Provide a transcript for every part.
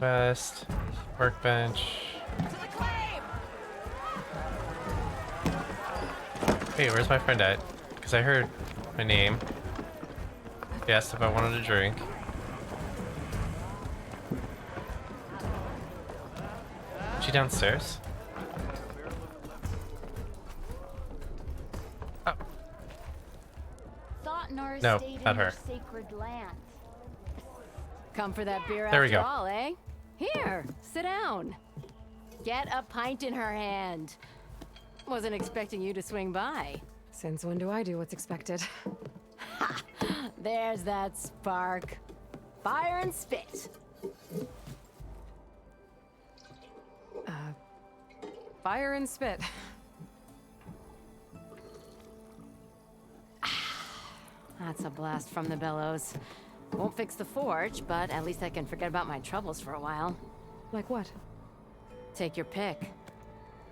Quest. Workbench. Wait, where's my friend at? Because I heard my name. He asked if I wanted a drink. Is she downstairs? Oh. No, not her. Sacred land. Come for that beer There we after go. all, eh? Here, sit down. Get a pint in her hand. Wasn't expecting you to swing by. Since when do I do what's expected? There's that spark. Fire and spit. Fire and spit. That's a blast from the bellows. Won't fix the forge, but at least I can forget about my troubles for a while. Like what? Take your pick.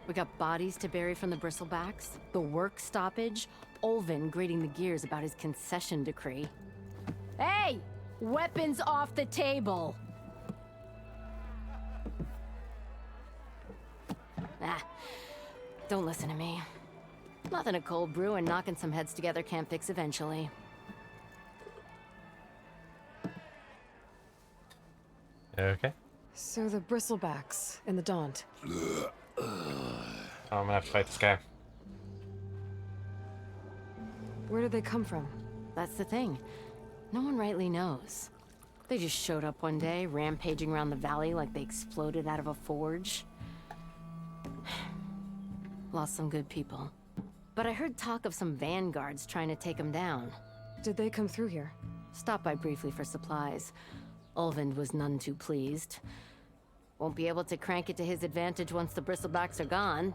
We got bodies to bury from the bristlebacks, the work stoppage, Olvin grating the gears about his concession decree. Hey! Weapons off the table! Ah, don't listen to me. Nothing a cold brew and knocking some heads together can't fix eventually. Okay. So the bristlebacks in the Daunt. Oh, I'm gonna have to fight this guy. Where did they come from? That's the thing. No one rightly knows. They just showed up one day, rampaging around the valley like they exploded out of a forge. Lost some good people. But I heard talk of some vanguards trying to take them down. Did they come through here? Stopped by briefly for supplies. Ulvund was none too pleased. Won't be able to crank it to his advantage once the bristlebacks are gone.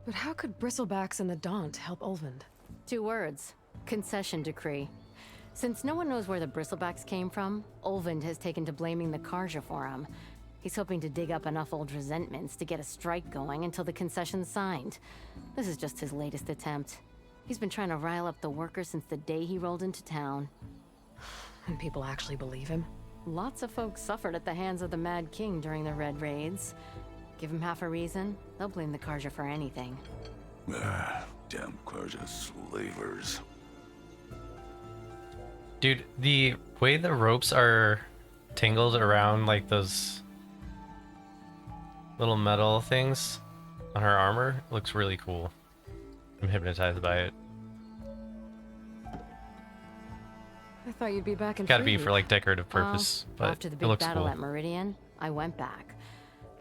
But how could bristlebacks and the Daunt help Ulvund? 2 words. Concession decree. Since no one knows where the bristlebacks came from, Ulvund has taken to blaming the Karja for him. He's hoping to dig up enough old resentments to get a strike going until the concession's signed. This is just his latest attempt. He's been trying to rile up the workers since the day he rolled into town. And people actually believe him? Lots of folks suffered at the hands of the Mad King during the Red Raids. Give him half a reason, they'll blame the Karja for anything. Damn Karja slavers. Dude, the way the ropes are tangled around like those little metal things on her armor looks really cool. I'm hypnotized by it. I thought you'd be back in Gotta be Freedeep. for like decorative purpose, Well, but after the it big looks battle cool. at Meridian, I went back,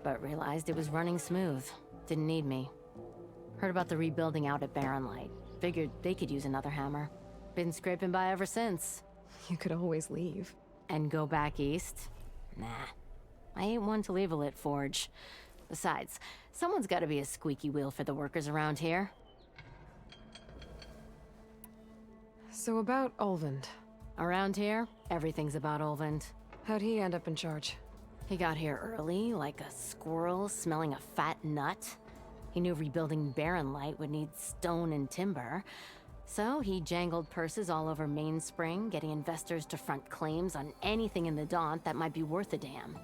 but realized it was running smooth. Didn't need me. Heard about the rebuilding out at Barren Light. Figured they could use another hammer. Been scraping by ever since. You could always leave. And go back east? Nah. I ain't one to leave a lit forge. Besides, someone's gotta be a squeaky wheel for the workers around here. So about Ulvund. Around here, everything's about Ulvund. How'd he end up in charge? He got here early, like a squirrel smelling a fat nut. He knew rebuilding Barren Light would need stone and timber. So he jangled purses all over Mainspring, getting investors to front claims on anything in the Daunt that might be worth a damn.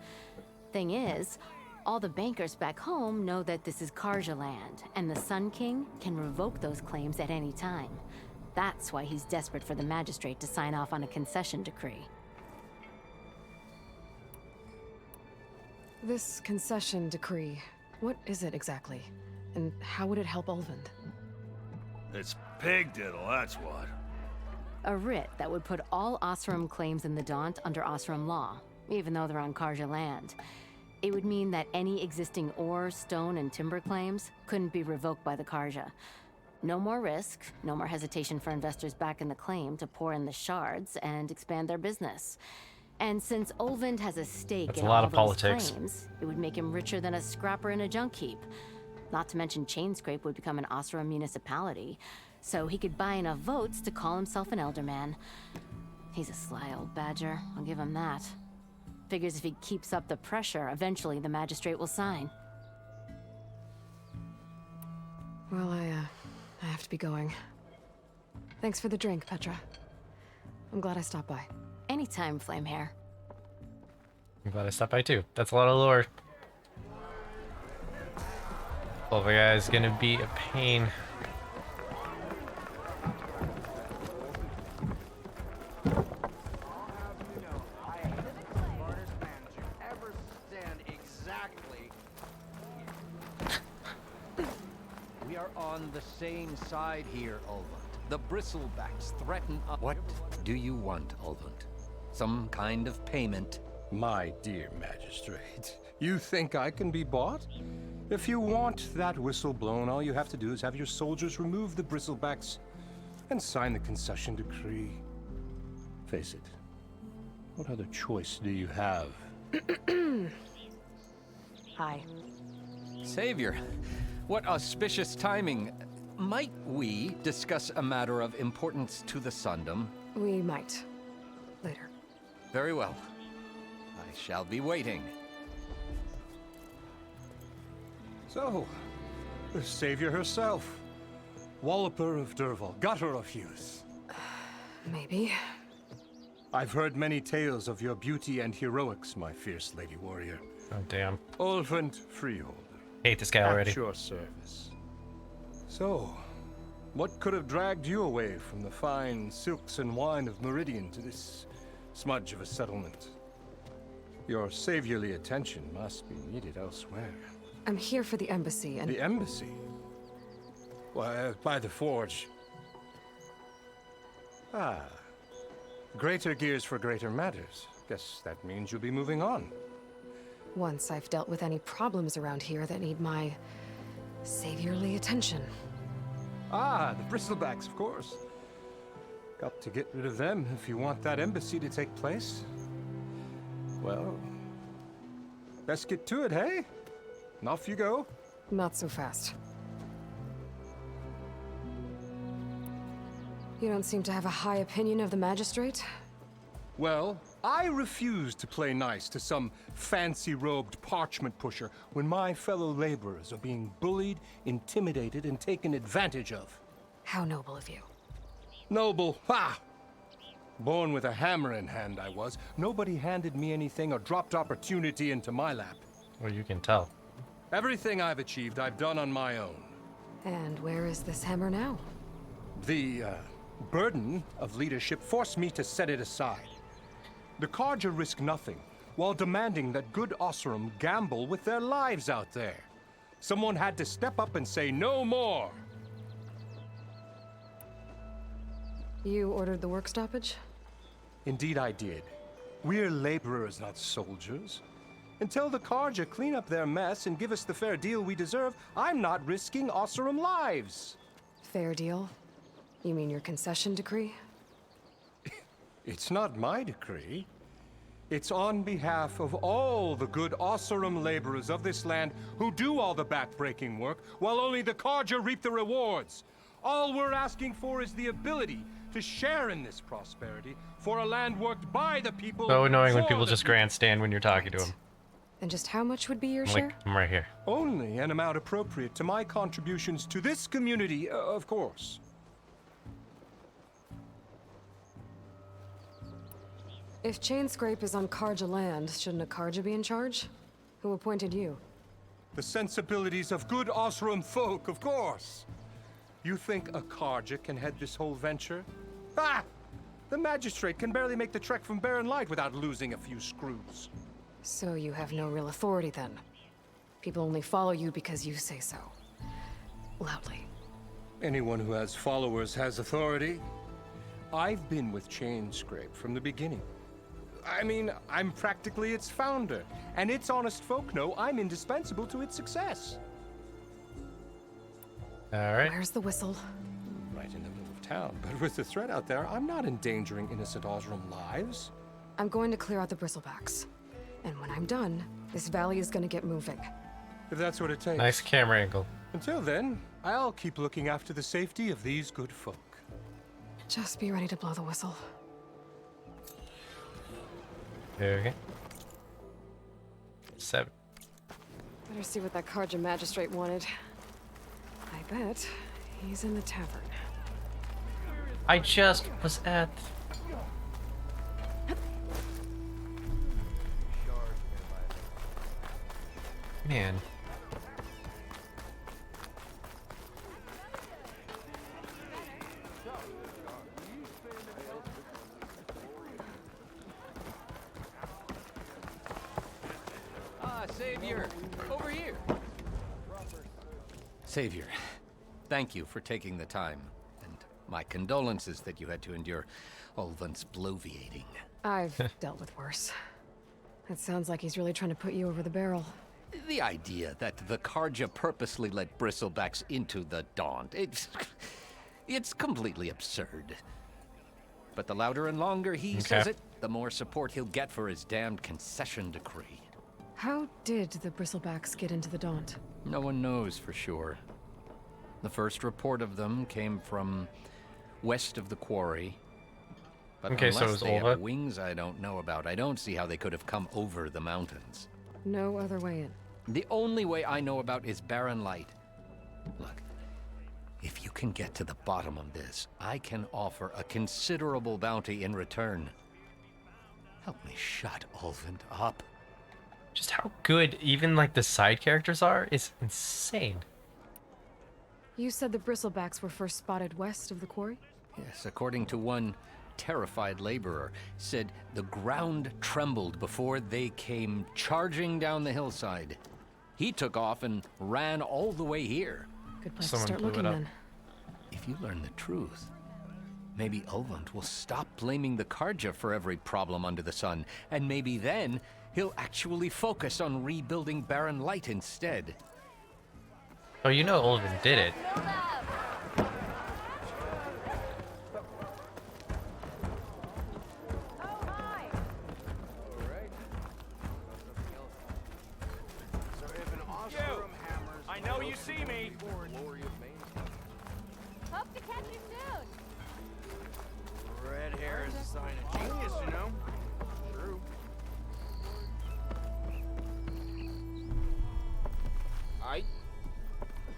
Thing is, all the bankers back home know that this is Karja land, and the Sun King can revoke those claims at any time. That's why he's desperate for the magistrate to sign off on a concession decree. This concession decree, what is it exactly? And how would it help Ulvund? It's pig diddle, that's what. A writ that would put all Osram claims in the Daunt under Osram law, even though they're on Karja land. It would mean that any existing ore, stone, and timber claims couldn't be revoked by the Karja. No more risk, no more hesitation for investors back in the claim to pour in the shards and expand their business. And since Ulvund has a stake That's in a lot all of those politics. claims, it would make him richer than a scrapper in a junk heap. Not to mention Chainscrape would become an Osram municipality, so he could buy enough votes to call himself an elderman. He's a sly old badger, I'll give him that. Figures if he keeps up the pressure, eventually the magistrate will sign. Well, I have to be going. Thanks for the drink, Petra. I'm glad I stopped by. Anytime, Flamehair. I'm glad I stopped by too. That's a lot of lore. Pulver guy is gonna be a pain. We are on the same side here, Ulvund. The Bristlebacks threaten us. What do you want, Ulvund? Some kind of payment? My dear magistrate, you think I can be bought? If you want that whistle blown, all you have to do is have your soldiers remove the bristlebacks and sign the concession decree. Face it, what other choice do you have? Hi. Savior, what auspicious timing. Might we discuss a matter of importance to the Sundom? We might. Later. Very well. I shall be waiting. So, the savior herself. Walloper of Derval, gutter of youth. Maybe. I've heard many tales of your beauty and heroics, my fierce lady warrior. Oh damn. Ulvund Freeholder. Hate this guy already. At your service. So, what could have dragged you away from the fine silks and wine of Meridian to this smudge of a settlement? Your saviorly attention must be needed elsewhere. I'm here for the embassy and... The embassy? Why, by the forge. Ah. Greater gears for greater matters. Guess that means you'll be moving on. Once I've dealt with any problems around here that need my saviorly attention. Ah, the bristlebacks, of course. Got to get rid of them if you want that embassy to take place. Well, let's get to it, hey? And off you go. Not so fast. You don't seem to have a high opinion of the magistrate? Well, I refuse to play nice to some fancy-robed parchment pusher when my fellow laborers are being bullied, intimidated, and taken advantage of. How noble of you. Noble, ha! Born with a hammer in hand, I was. Nobody handed me anything or dropped opportunity into my lap. Well, you can tell. Everything I've achieved, I've done on my own. And where is this hammer now? The, burden of leadership forced me to set it aside. The Carja risk nothing, while demanding that good Oseram gamble with their lives out there. Someone had to step up and say no more. You ordered the work stoppage? Indeed I did. We're laborers, not soldiers. Until the Carja clean up their mess and give us the fair deal we deserve, I'm not risking Oseram lives. Fair deal? You mean your concession decree? It's not my decree. It's on behalf of all the good Oseram laborers of this land who do all the backbreaking work, while only the Carja reap the rewards. All we're asking for is the ability to share in this prosperity for a land worked by the people. So annoying when for people the just grandstand when you're talking to them. And just how much would be your I'm share? like, I'm right here. Only an amount appropriate to my contributions to this community, of course. If Chainscrape is on Carja land, shouldn't a Carja be in charge? Who appointed you? The sensibilities of good Oseram folk, of course. You think a Carja can head this whole venture? Ah! The magistrate can barely make the trek from Barren Light without losing a few screws. So you have no real authority then? People only follow you because you say so. Loudly. Anyone who has followers has authority. I've been with Chainscrape from the beginning. I mean, I'm practically its founder, and its honest folk know I'm indispensable to its success. Alright. Where's the whistle? Right in the middle of town, but with the threat out there, I'm not endangering innocent Oseram lives. I'm going to clear out the bristlebacks. And when I'm done, this valley is gonna get moving. If that's what it takes. Nice camera angle. Until then, I'll keep looking after the safety of these good folk. Just be ready to blow the whistle. Okay. 7. Better see what that Carja magistrate wanted. I bet he's in the tavern. I just was at... Man. Ah, Savior! Over here! Savior, thank you for taking the time. And my condolences that you had to endure Ulvund's bloviating. I've dealt with worse. It sounds like he's really trying to put you over the barrel. The idea that the Karja purposely let Bristlebacks into the Daunt, it's completely absurd. But the louder and longer he says it, the more support he'll get for his damned concession decree. How did the Bristlebacks get into the Daunt? No one knows for sure. The first report of them came from west of the quarry. But Okay, so it unless was they have Olva? wings I don't know about, I don't see how they could have come over the mountains. No other way in. The only way I know about is Barren Light. Look, if you can get to the bottom of this, I can offer a considerable bounty in return. Help me shut Ulvund up. Just how good even like the side characters are is insane. You said the Bristlebacks were first spotted west of the quarry? Yes, according to one terrified laborer, said the ground trembled before they came charging down the hillside. He took off and ran all the way here. Good place Someone to start blew it looking up. then. If you learn the truth, maybe Ulvund will stop blaming the Karja for every problem under the sun, and maybe then he'll actually focus on rebuilding Barren Light instead. Oh, you know Ulvund did it. I know you see me. Hope to catch you soon. Red hair is a sign of genius, you know. True.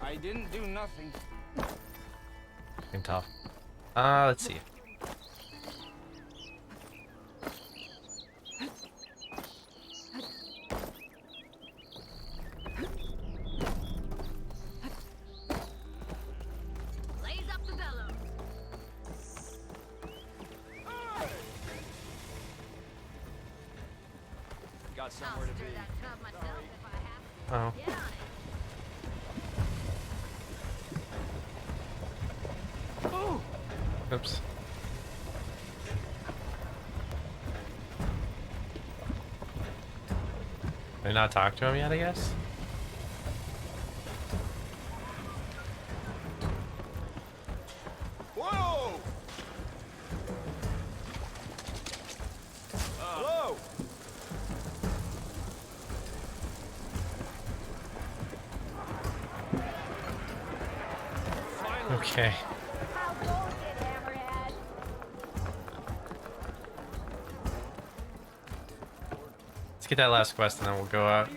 I didn't do nothing. Fucking tough. Let's see. Blaze up the bellows. Got somewhere to be. Stir that tub myself if I have to. Oh. Get on it. Oops. Did I not talk to him yet, I guess? Whoa! Hello! Okay. How goes it, Hammerhead? Let's get that last quest and then we'll go out.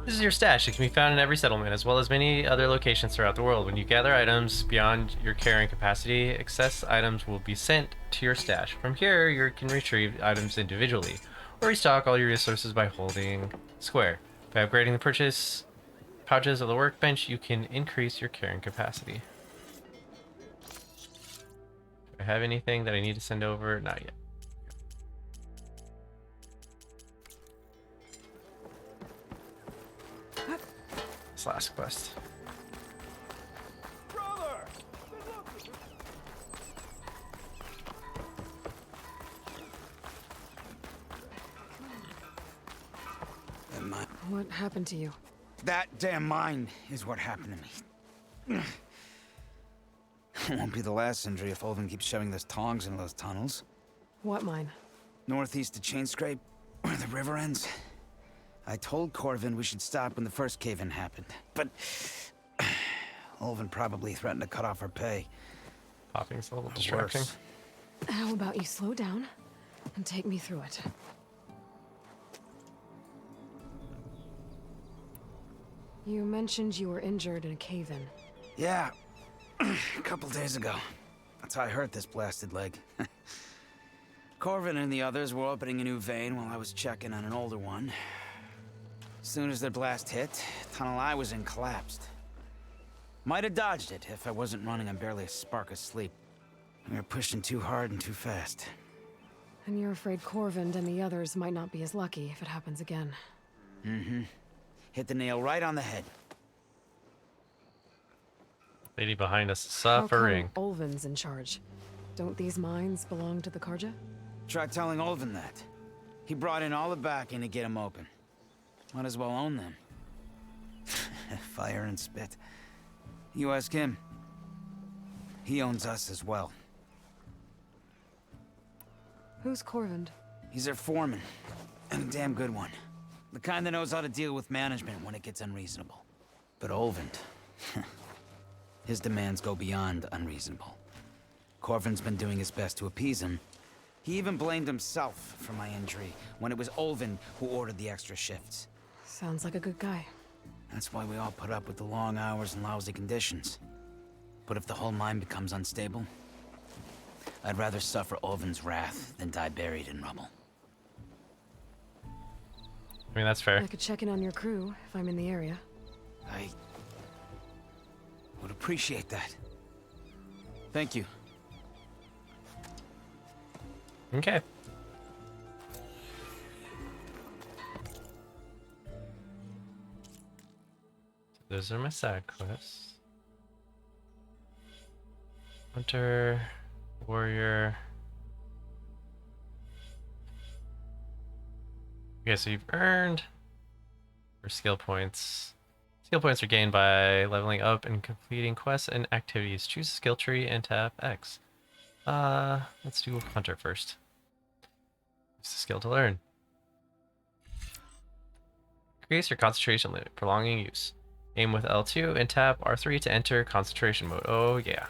This is your stash. It can be found in every settlement, as well as many other locations throughout the world. When you gather items beyond your carrying capacity, excess items will be sent to your stash. From here, you can retrieve items individually, or restock all your resources by holding square. By upgrading the purchase pouches of the workbench, you can increase your carrying capacity. Do I have anything that I need to send over? Not yet. This last quest. Brother! What happened to you? That damn mine is what happened to me. It won't be the last injury if Ulvund keeps shoving those tongs into those tunnels. What mine? Northeast of Chainscrape, where the river ends. I told Corvin we should stop when the first cave-in happened, but Ulvund probably threatened to cut off our pay. Popping's a little Or distracting. worse. How about you slow down and take me through it? You mentioned you were injured in a cave-in. Yeah, a couple days ago. That's how I hurt this blasted leg. Corvin and the others were opening a new vein while I was checking on an older one. As soon as their blast hit, the tunnel I was in collapsed. Might have dodged it if I wasn't running on barely a spark of sleep. We were pushing too hard and too fast. And you're afraid Corvind and the others might not be as lucky if it happens again. Mm-hmm. Hit the nail right on the head. Lady behind us is suffering. How come Ulvin's in charge? Don't these mines belong to the Karja? Try telling Ulvin that. He brought in all the backing to get them open. Might as well own them. Fire and spit. You ask him. He owns us as well. Who's Corvind? He's their foreman. And a damn good one. The kind that knows how to deal with management when it gets unreasonable. But Ulvin... his demands go beyond unreasonable. Corvin's been doing his best to appease him. He even blamed himself for my injury when it was Ulvin who ordered the extra shifts. Sounds like a good guy. That's why we all put up with the long hours and lousy conditions. But if the whole mine becomes unstable, I'd rather suffer Ulvin's wrath than die buried in rubble. I mean, that's fair. I could check in on your crew if I'm in the area. I would appreciate that. Thank you. Okay. Those are my side quests. Hunter, warrior. Okay, so you've earned your skill points. Skill points are gained by leveling up and completing quests and activities. Choose a skill tree and tap X. Let's do Hunter first. Use the skill to learn. Increase your concentration limit, prolonging use. Aim with L2 and tap R3 to enter concentration mode. Oh yeah.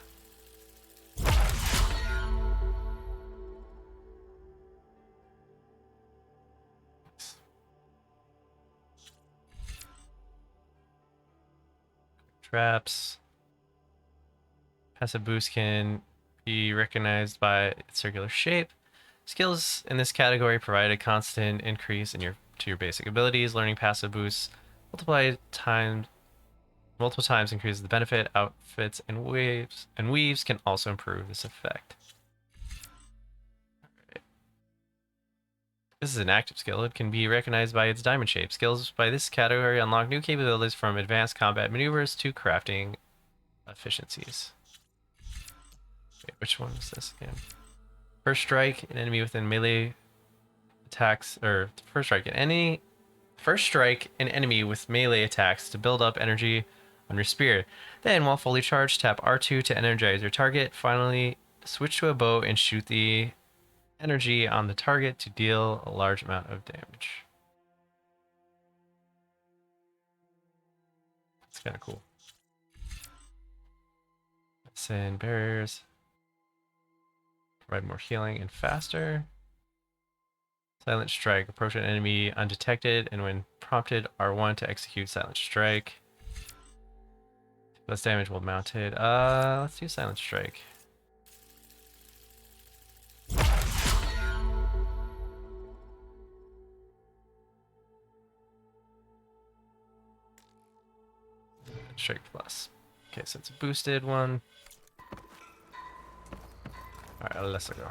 Traps. Passive boost can be recognized by its circular shape. Skills in this category provide a constant increase to your basic abilities. Learning passive boosts multiple times increases the benefit. Outfits and weaves can also improve this effect. Right. This is an active skill. It can be recognized by its diamond shape. Skills by this category unlock new capabilities from advanced combat maneuvers to crafting efficiencies. Wait, which one is this again? First strike, an enemy within melee attacks, or first strike, an enemy with melee attacks to build up energy on your spear. Then, while fully charged, tap R2 to energize your target. Finally, switch to a bow and shoot the energy on the target to deal a large amount of damage. That's kind of cool. Send barriers. Provide more healing and faster. Silent strike. Approach an enemy undetected, and when prompted, R1 to execute silent strike. Less damage while mounted. Let's do silent strike. Strike plus. Okay, so it's a boosted one. Alright, let's go.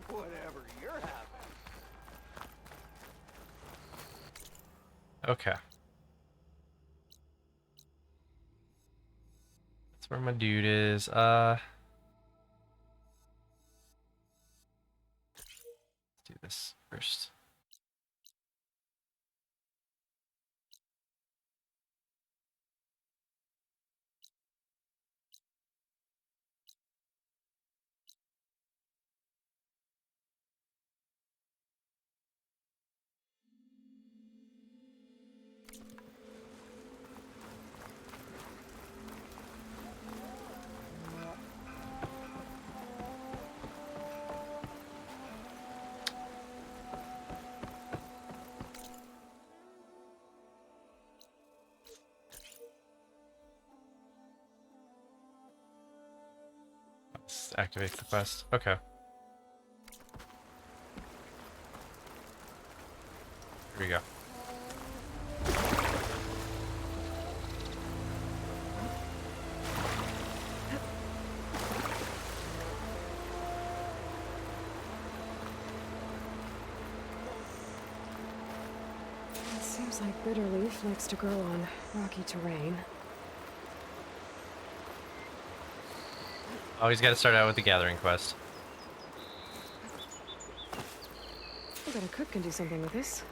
Whatever you're having. Okay. That's where my dude is. Let's do this first. just activates the quest. Okay. Here we go. It seems like Bitterleaf likes to grow on rocky terrain. Always got to start out with the gathering quest. I bet a cook can do something with this.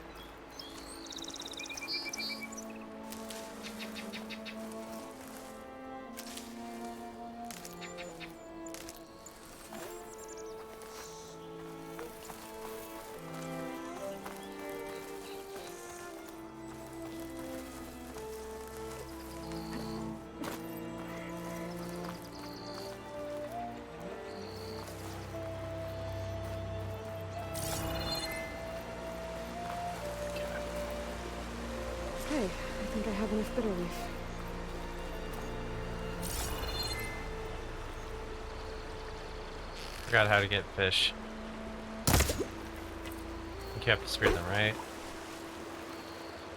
Hey, I think I have enough Bitterleaf. Forgot how to get fish. I think you have to spear them, right?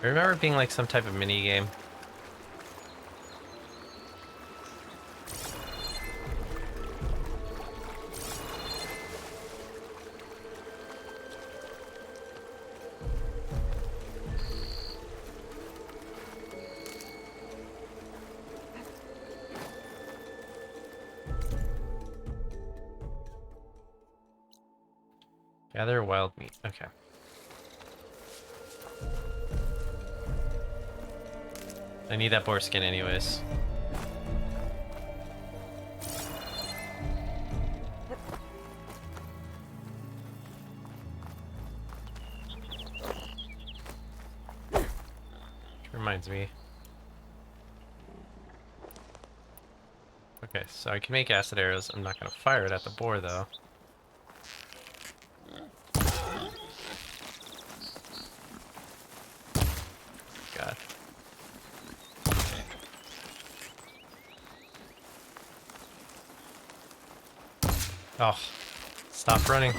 I remember it being like some type of mini game. Gather wild meat. Okay. I need that boar skin anyways. Which reminds me. Okay, so I can make acid arrows. I'm not gonna fire it at the boar though. God. Oh, stop running.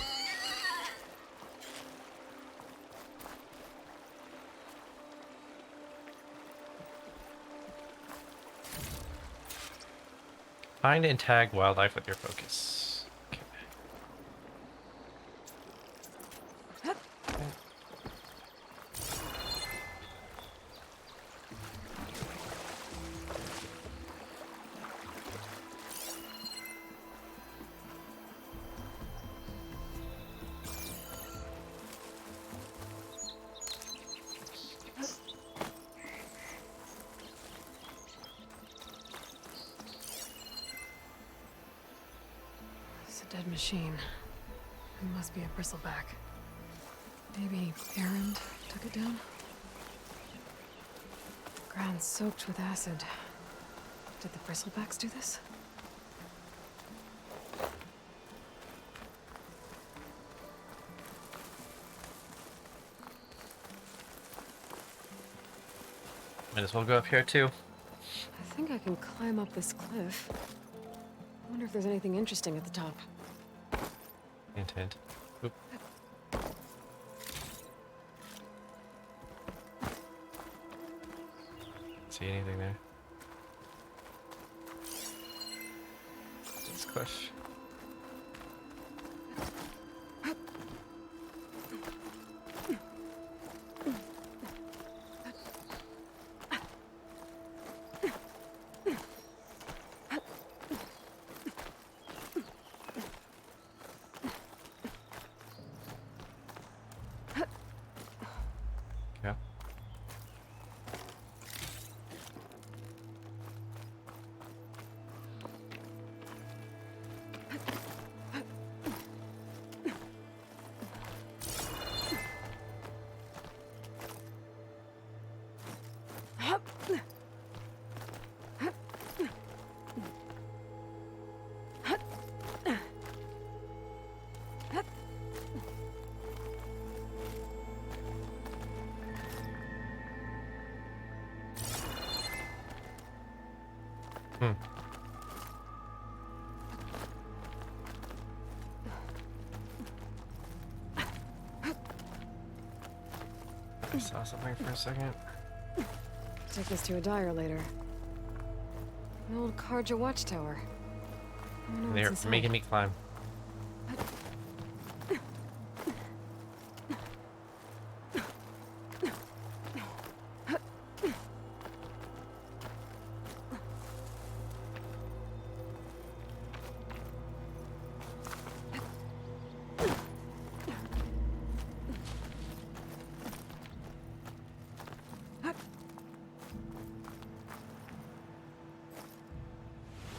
Find and tag wildlife with your focus. Okay. It's a dead machine. It must be a bristleback. Maybe Erend took it down? Ground soaked with acid. Did the bristlebacks do this? Might as well go up here too. I think I can climb up this cliff. I wonder if there's anything interesting at the top. Hint, hint. Oop. See anything there? Squish. Yeah. I saw something for a second. Take this to a dyer later. An old Karja watchtower. I wonder what's They're inside. making me climb.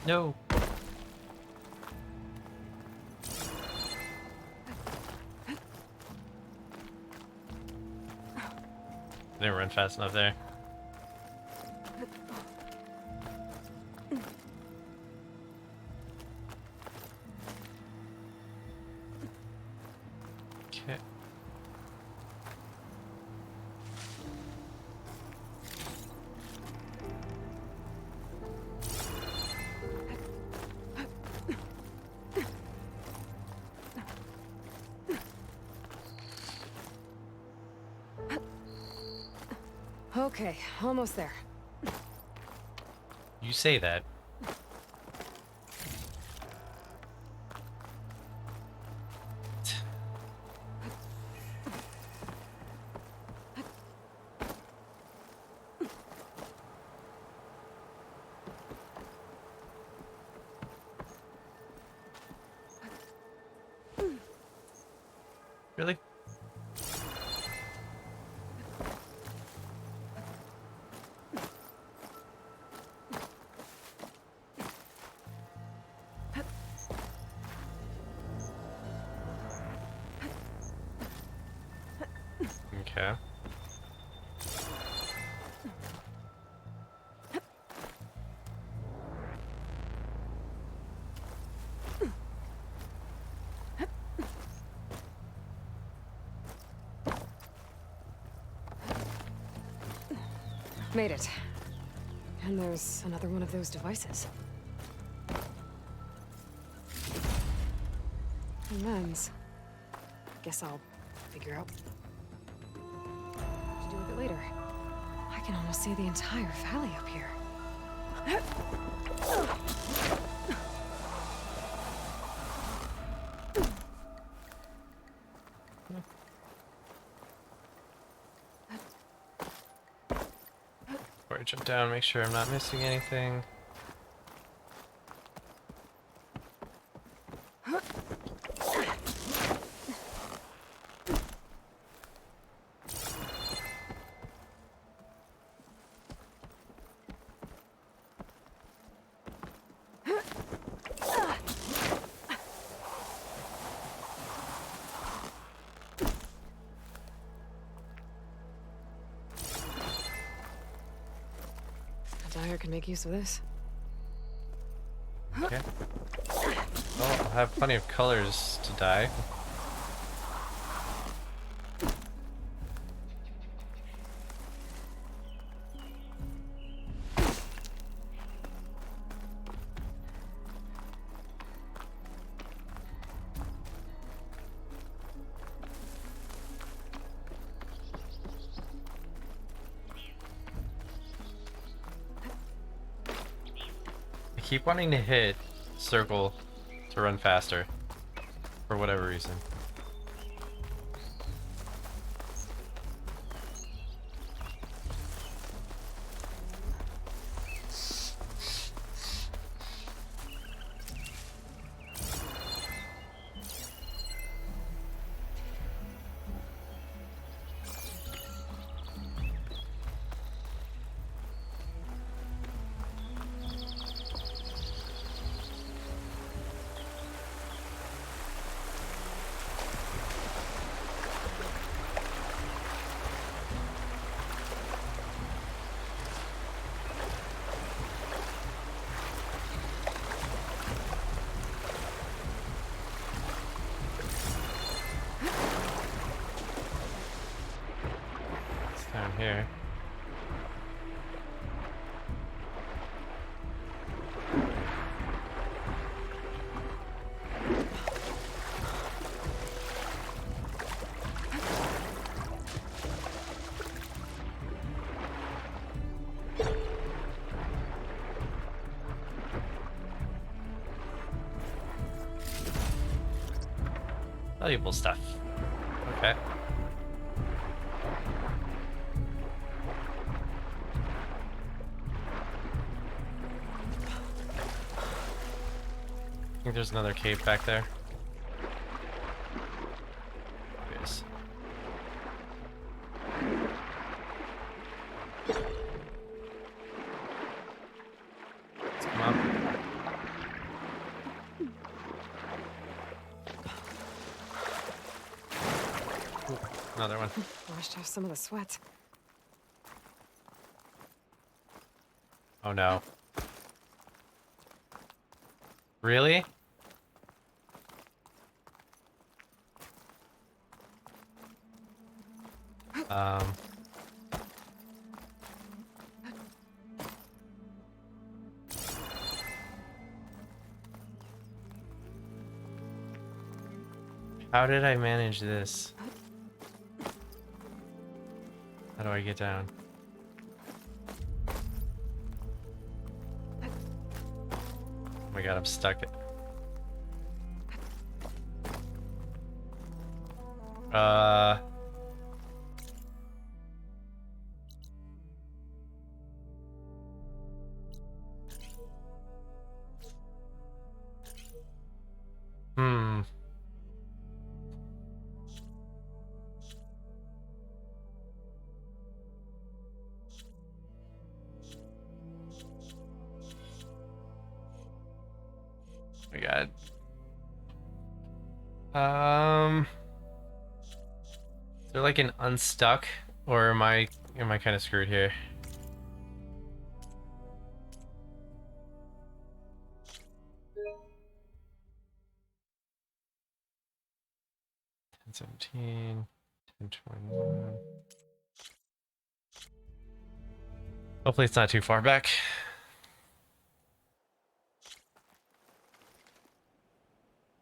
No. Didn't run fast enough there. Okay. Okay, almost there. You say that. Really? Okay. Made it. And there's another one of those devices. A lens. Guess I'll figure out what to do with it later. I can almost see the entire valley up here. Before I jump down, make sure I'm not missing anything. A dyer can make use of this. Okay. Well, I'll have plenty of colors to dye. I keep wanting to hit circle to run faster, for whatever reason. Down here. Valuable stuff. Okay. I think there's another cave back there. Yes. Let's come up. Ooh, another one. Washed off some of the sweat. Oh no. Really? Um. How did I manage this? How do I get down? Oh my god, I'm stuck. Hmm. Oh my god. Is there like an unstuck, or am I kind of screwed here? $10, $17, $10, $21. Hopefully it's not too far back.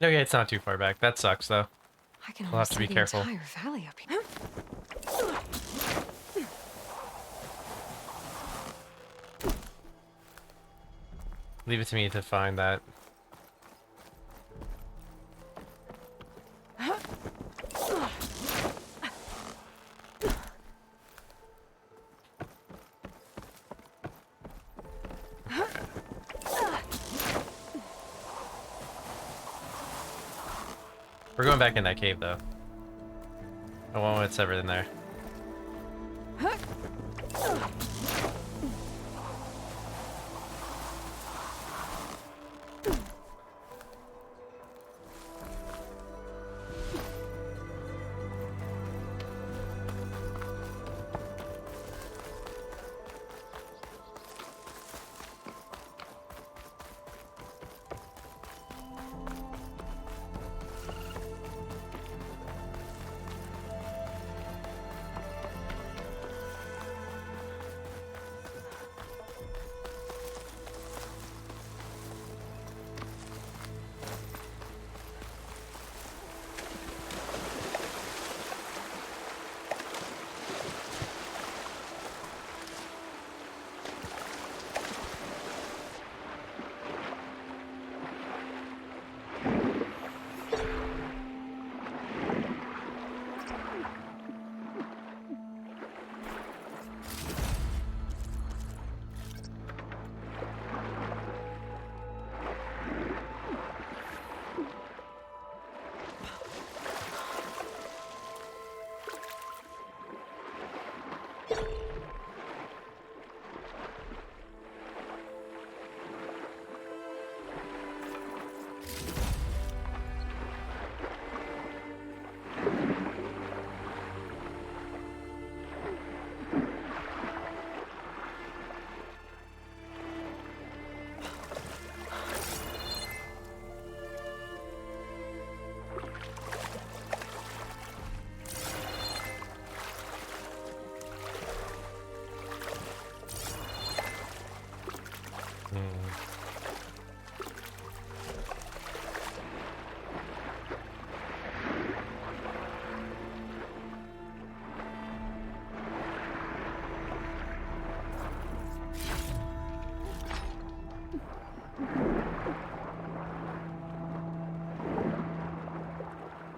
Okay, it's not too far back. That sucks though. I can We'll have almost to be see the careful. entire valley up here. Leave it to me to find that. We're going back in that cave though. I want what's ever in there.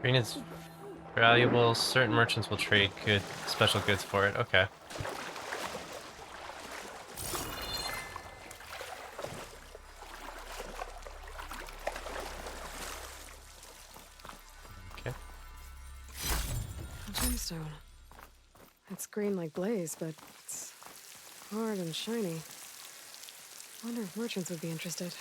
Green is valuable. Certain merchants will trade special goods for it. Okay. Okay. A gemstone. It's green like blaze, but it's hard and shiny. Wonder if merchants would be interested.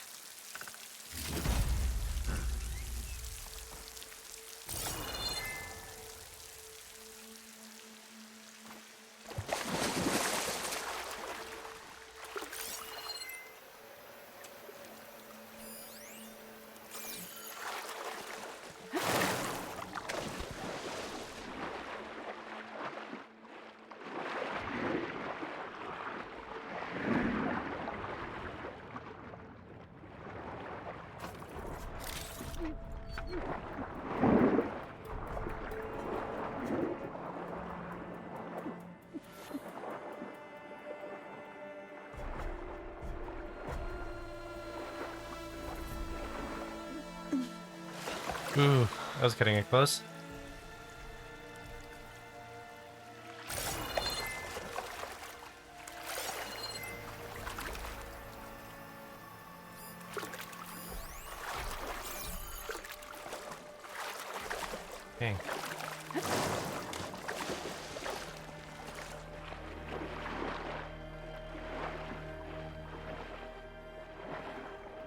Ooh, I was getting it close. Dang.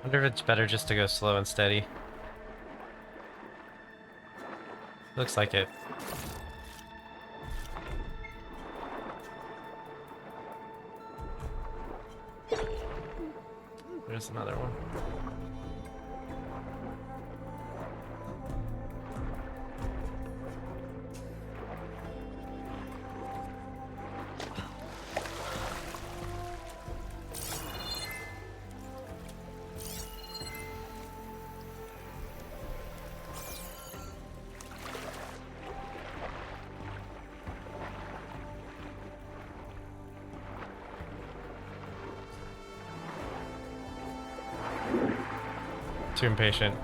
Wonder if it's better just to go slow and steady. Looks like it. There's another one. Too impatient.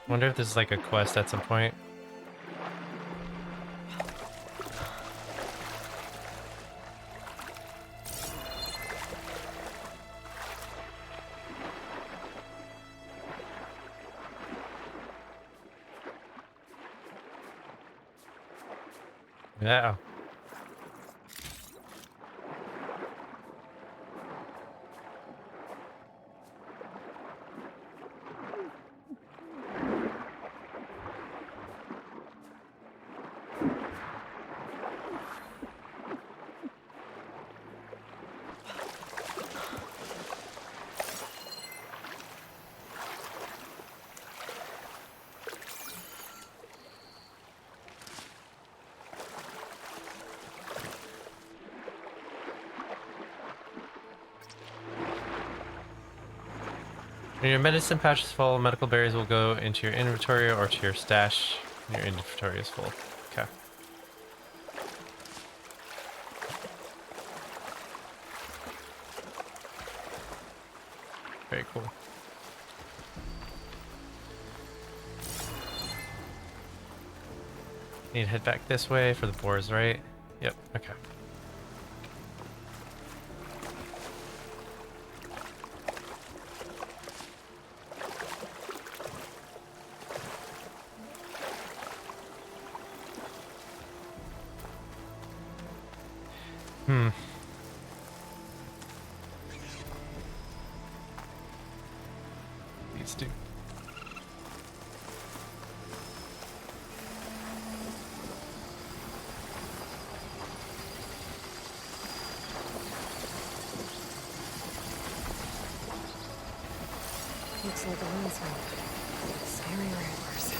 Wonder if this is like a quest at some point. Yeah. When your medicine pouch is full, medical berries will go into your inventory or to your stash when your inventory is full. Okay. Very cool. Need to head back this way for the boars, right? Yep, okay. These two. Looks like a landscape. Scary ramblers.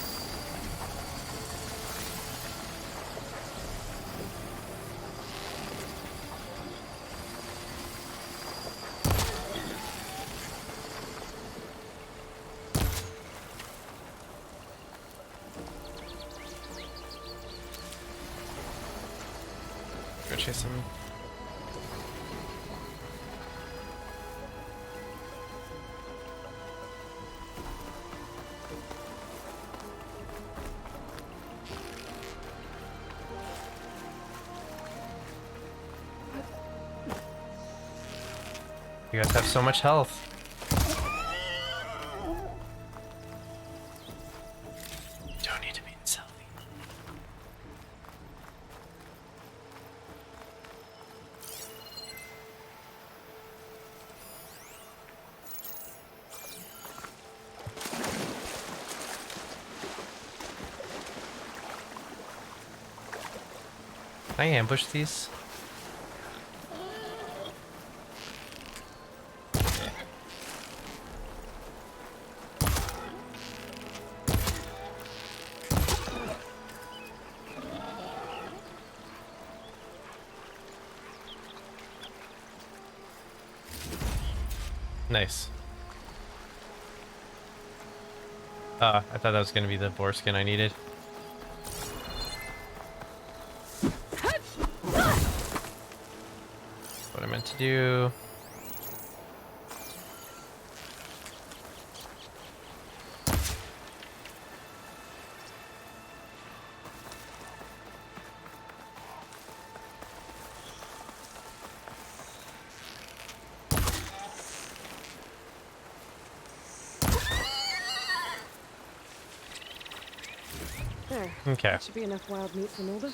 Go chase him. You guys have so much health. You don't need to be in selfie. Can I ambush these? Nice. I thought that was gonna be the boar skin I needed. What I meant to do. There. Okay. That should be enough wild meat for Nolda.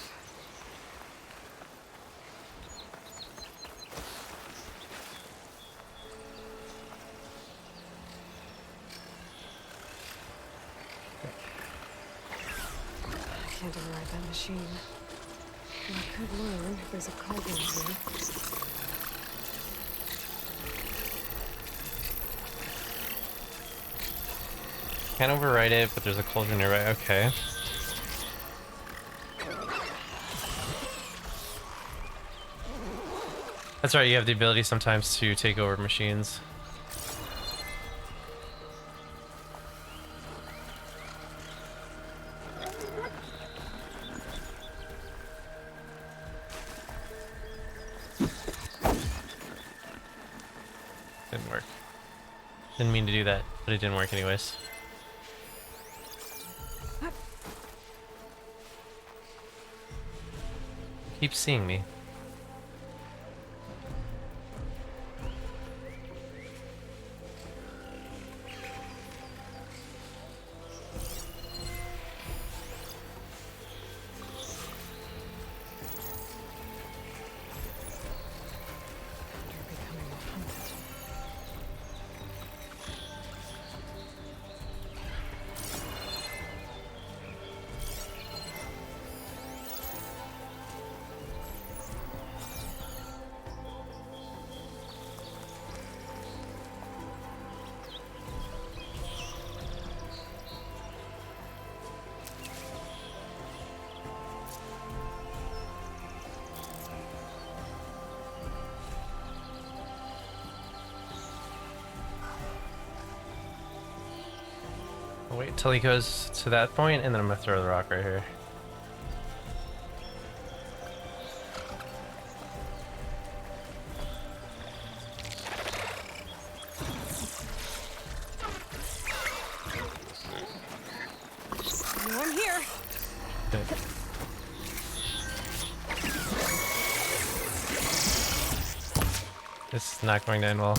I can't override that machine. But I could learn if there's a cauldron here. Can't override it, but there's a cauldron nearby. Okay. That's right, you have the ability sometimes to take over machines. Didn't work. Didn't mean to do that, but it didn't work anyways. Keep seeing me. They're becoming hunted. I'll wait till he goes to that point, and then I'm gonna throw the rock right here. No, I'm here. Good. This is not going to end well.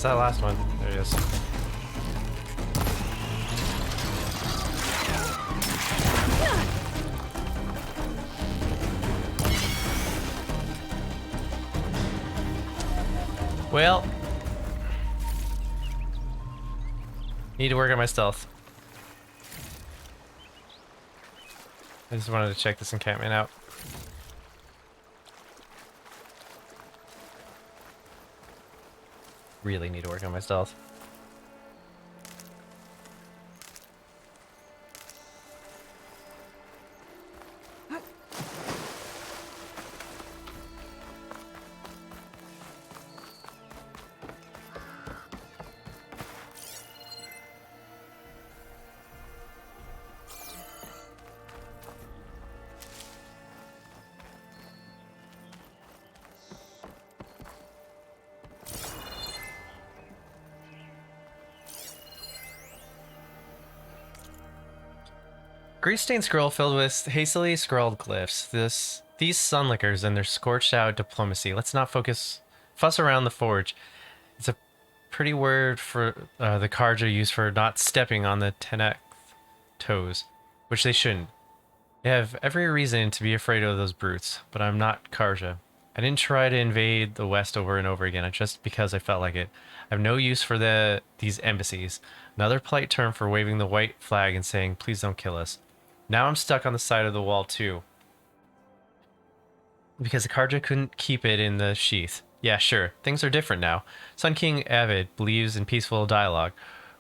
was that last one? There it is. Well, need to work on my stealth. I just wanted to check this encampment out. Really need to work on my stealth. Grease-stained scroll filled with hastily scrawled glyphs. These sunlickers and their scorched-out diplomacy. Let's not fuss around the forge. It's a pretty word for the Carja use for not stepping on the Tenakth toes, which they shouldn't. They have every reason to be afraid of those brutes, but I'm not Carja. I didn't try to invade the West over and over again just because I felt like it. I have no use for these embassies. Another polite term for waving the white flag and saying, please don't kill us. Now I'm stuck on the side of the wall too. Because the Carja couldn't keep it in the sheath. Yeah, sure, things are different now. Sun King Avid believes in peaceful dialogue.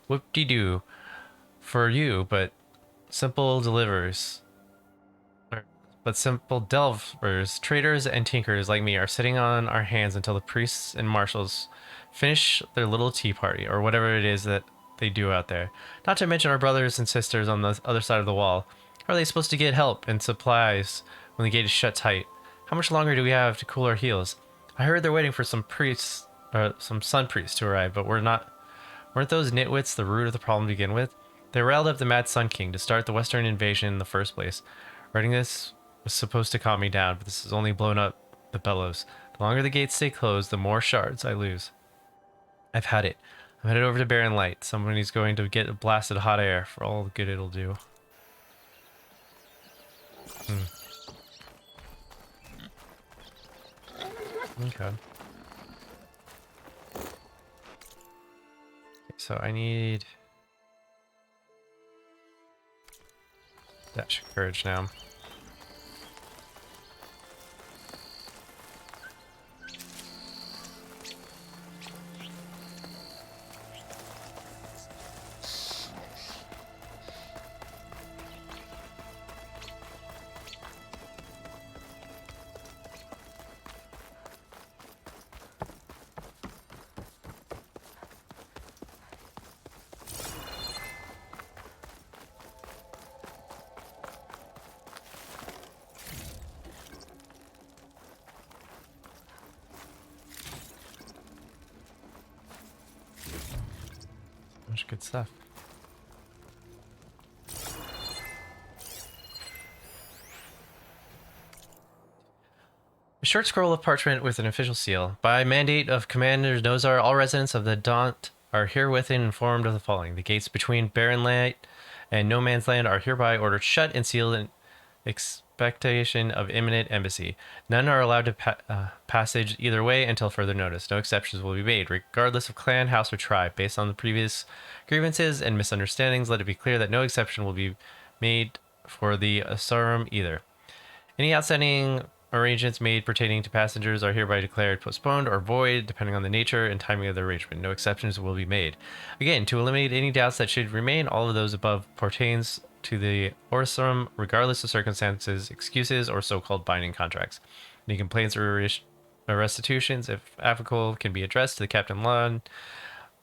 Whoop-de-doo for you, but simple delivers. But simple delvers, traders, and tinkers like me are sitting on our hands until the priests and marshals finish their little tea party, or whatever it is that they do out there. Not to mention our brothers and sisters on the other side of the wall. How are they supposed to get help and supplies when the gate is shut tight? How much longer do we have to cool our heels? I heard they're waiting for some priests, some sun priests to arrive, but weren't those nitwits the root of the problem to begin with? They riled up the Mad Sun King to start the Western invasion in the first place. Writing this was supposed to calm me down, but this has only blown up the bellows. The longer the gates stay closed, the more shards I lose. I've had it. I'm headed over to Barren Light. Somebody's going to get blasted hot air for all the good it'll do. Okay. So I need dash of courage now. Much good stuff. A short scroll of parchment with an official seal. By mandate of Commander Nozar, all residents of the Daunt are herewith informed of the following. The gates between Barren Light and No Man's Land are hereby ordered shut and sealed in expectation of imminent embassy. None are allowed to passage either way until further notice. No exceptions will be made, regardless of clan, house, or tribe. Based on the previous grievances and misunderstandings, let it be clear that no exception will be made for the Asurum either. Any outstanding arrangements made pertaining to passengers are hereby declared postponed or void, depending on the nature and timing of the arrangement. No exceptions will be made. Again, to eliminate any doubts that should remain, all of those above pertains to the Asurum, regardless of circumstances, excuses, or so-called binding contracts. Any complaints or restitutions, if applicable, can be addressed to the Captain Lon,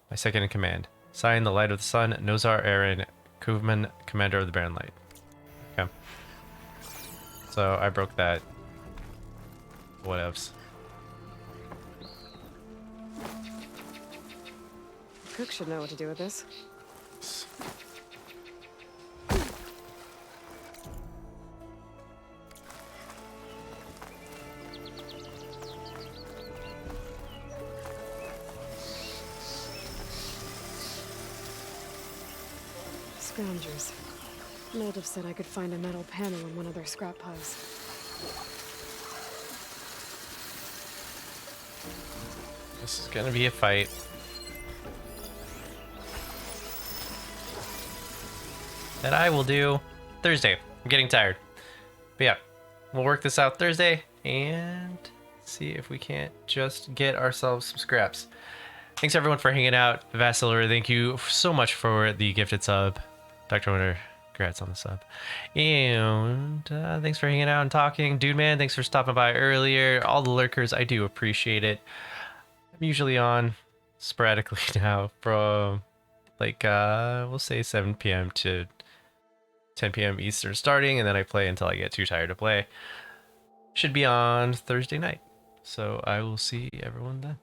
my second in command. Signed, the Light of the Sun, Nozar Aaron Kuvman, Commander of the Barren Light. Okay. So I broke that. Whatevs. Cook should know what to do with this. Scroungers. Mold said I could find a metal panel in one of their scrap piles. This is gonna be a fight. That I will do Thursday. I'm getting tired. But yeah, we'll work this out Thursday and see if we can't just get ourselves some scraps. Thanks everyone for hanging out. Vassiller, thank you so much for the gifted sub. Dr. Winter, congrats on the sub. And thanks for hanging out and talking. Dude man, thanks for stopping by earlier. All the lurkers, I do appreciate it. I'm usually on sporadically now from like we'll say 7 p.m. to 10 p.m. Eastern starting, and then I play until I get too tired to play. Should be on Thursday night. So I will see everyone then.